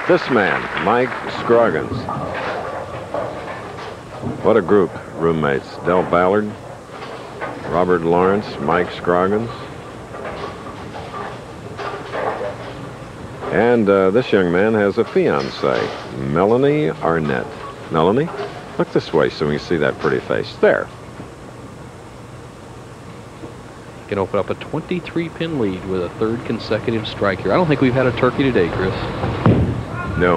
This man, Mike-Scroggins. What a group, roommates. Del Ballard, Robert Lawrence, Mike-Scroggins. And this young man has a fiancée, Melanie Arnett. Melanie, look this way so we can see that pretty face. There. Can open up a 23-pin lead with a third consecutive strike here. I don't think we've had a turkey today, Chris. No.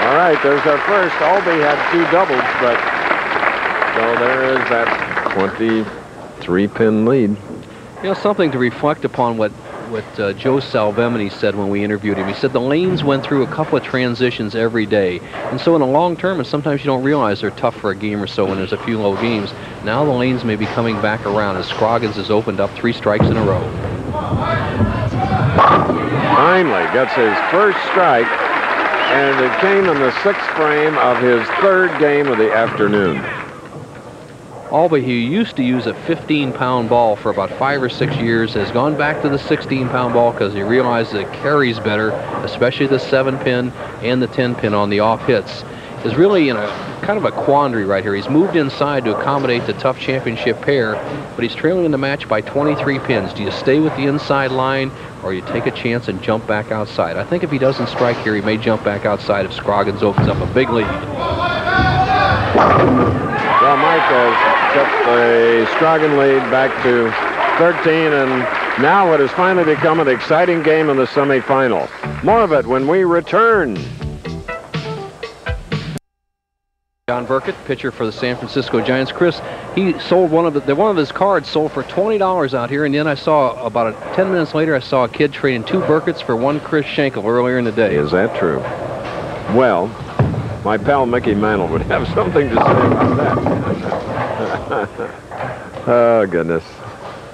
All right, there's our first. Aulby had 2 doubles, but so there is that 23-pin lead. You know, something to reflect upon what Joe Salvemini said when we interviewed him. He said the lanes went through a couple of transitions every day. And so in the long term, and sometimes you don't realize they're tough for a game or so when there's a few low games, now the lanes may be coming back around as Scroggins has opened up 3 strikes in a row. Finally gets his first strike, and it came in the 6th frame of his 3rd game of the afternoon. Aulby, who used to use a 15-pound ball for about 5 or 6 years, has gone back to the 16-pound ball because he realizes it carries better, especially the 7-pin and the 10-pin on the off hits. Is really in a kind of a quandary right here. He's moved inside to accommodate the tough championship pair, but he's trailing in the match by 23 pins. Do you stay with the inside line, or you take a chance and jump back outside? I think if he doesn't strike here, he may jump back outside if Scroggins opens up a big lead. Well, Mike has kept the Scroggins lead back to 13, and now what has finally become an exciting game in the semifinal. More of it when we return. John Burkett, pitcher for the San Francisco Giants. Chris, he sold one of his cards sold for $20 out here, and then I saw about 10 minutes later, I saw a kid trading 2 Burketts for 1 Chris Schenkel earlier in the day. Is that true? Well, my pal Mickey Mantle would have something to say about that. Oh, goodness.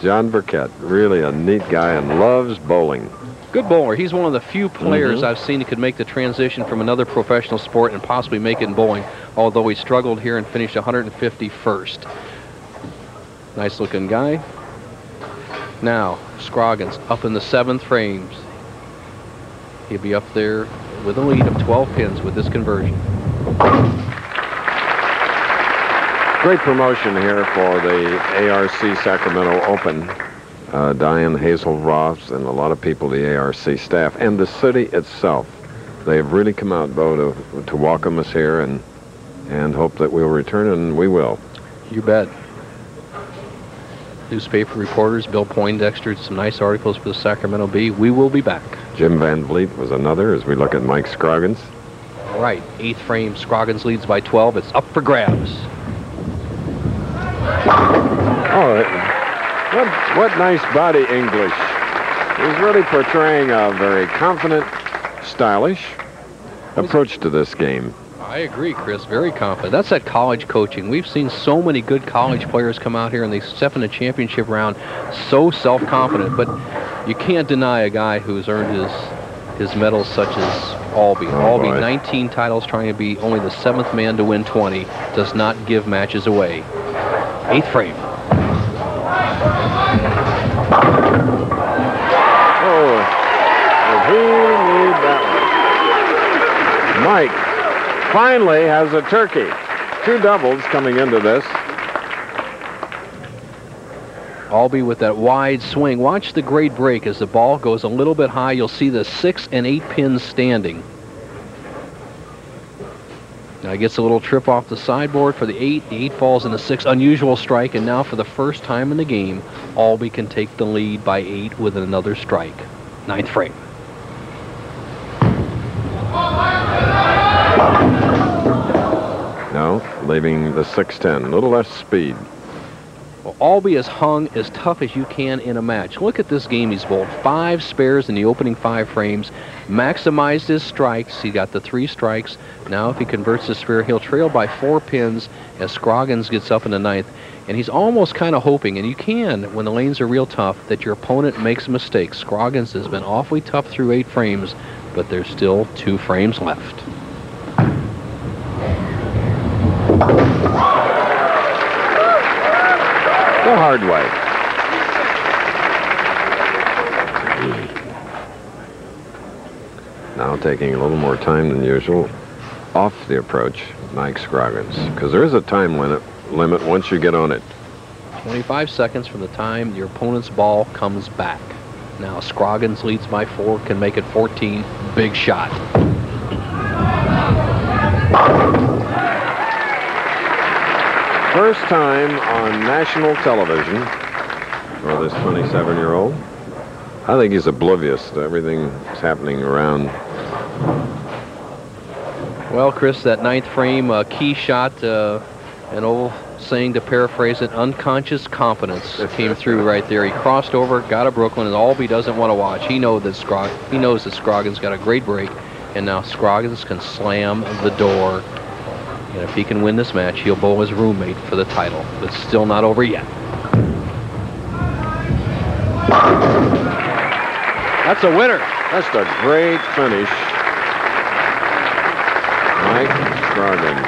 John Burkett, really a neat guy and loves bowling. Good bowler. He's one of the few players I've seen who could make the transition from another professional sport and possibly make it in bowling, although he struggled here and finished 151st. Nice looking guy. Now, Scroggins up in the 7th frames. He'll be up there with a lead of 12 pins with this conversion. Great promotion here for the ARC Sacramento Open. Diane Hazel-Ross and a lot of people, the ARC staff, and the city itself. They have really come out, Bo, to welcome us here and hope that we'll return, and we will. You bet. Newspaper reporters, Bill Poindexter, some nice articles for the Sacramento Bee. We will be back. Jim Van Vliet was another as we look at Mike Scroggins. All right, 8th frame, Scroggins leads by 12. It's up for grabs. Oh, what nice body English. He's really portraying a very confident, stylish approach to this game. I agree, Chris. Very confident. That's that college coaching. We've seen so many good college players come out here and they step in the championship round so self-confident, but you can't deny a guy who's earned his medals such as Aulby. Aulby, 19 titles, trying to be only the 7th man to win 20, does not give matches away. 8th frame. Oh, he need that one. Mike finally has a turkey. 2 doubles coming into this. Aulby with that wide swing. Watch the grade break as the ball goes a little bit high. You'll see the 6 and 8 pins standing. Now he gets a little trip off the sideboard for the 8. The 8 falls in the 6. Unusual strike, and now for the first time in the game, Aulby can take the lead by 8 with another strike. 9th frame. No, leaving the 6-10. A little less speed. Well, Aulby has hung as tough as you can in a match. Look at this game he's bowled. 5 spares in the opening 5 frames. Maximized his strikes. He got the 3 strikes. Now if he converts the spare, he'll trail by 4 pins as Scroggins gets up in the 9th. And he's almost kind of hoping, and you can, when the lanes are real tough, that your opponent makes a mistake. Scroggins has been awfully tough through 8 frames, but there's still 2 frames left. The hard way. Now taking a little more time than usual off the approach, Mike-Scroggins, because there is a time limit once you get on it. 25 seconds from the time your opponent's ball comes back. Now Scroggins leads by 4, can make it 14. Big shot. First time on national television for this 27-year-old. I think he's oblivious to everything that's happening around. Well, Chris, that 9th frame key shot, an old saying to paraphrase it, unconscious competence came through right there. He crossed over, got a Brooklyn, and Aulby doesn't want to watch. He knows that Scroggins got a great break, and now Scroggins can slam the door. And if he can win this match, he'll bowl his roommate for the title. But it's still not over yet. That's a winner. That's a great finish. Mike-Scroggins.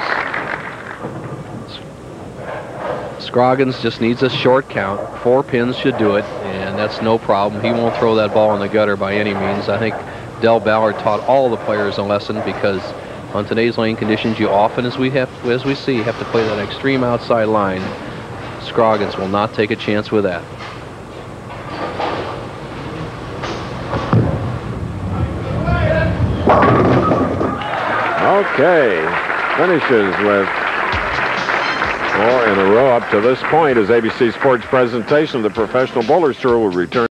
Scroggins just needs a short count. 4 pins should do it, and that's no problem. He won't throw that ball in the gutter by any means. I think Del Ballard taught all the players a lesson, because on today's lane conditions, you often, as we see, have to play that extreme outside line. Scroggins will not take a chance with that. Okay, finishes with 4 in a row up to this point as ABC Sports' presentation of the Professional Bowlers Tour will return.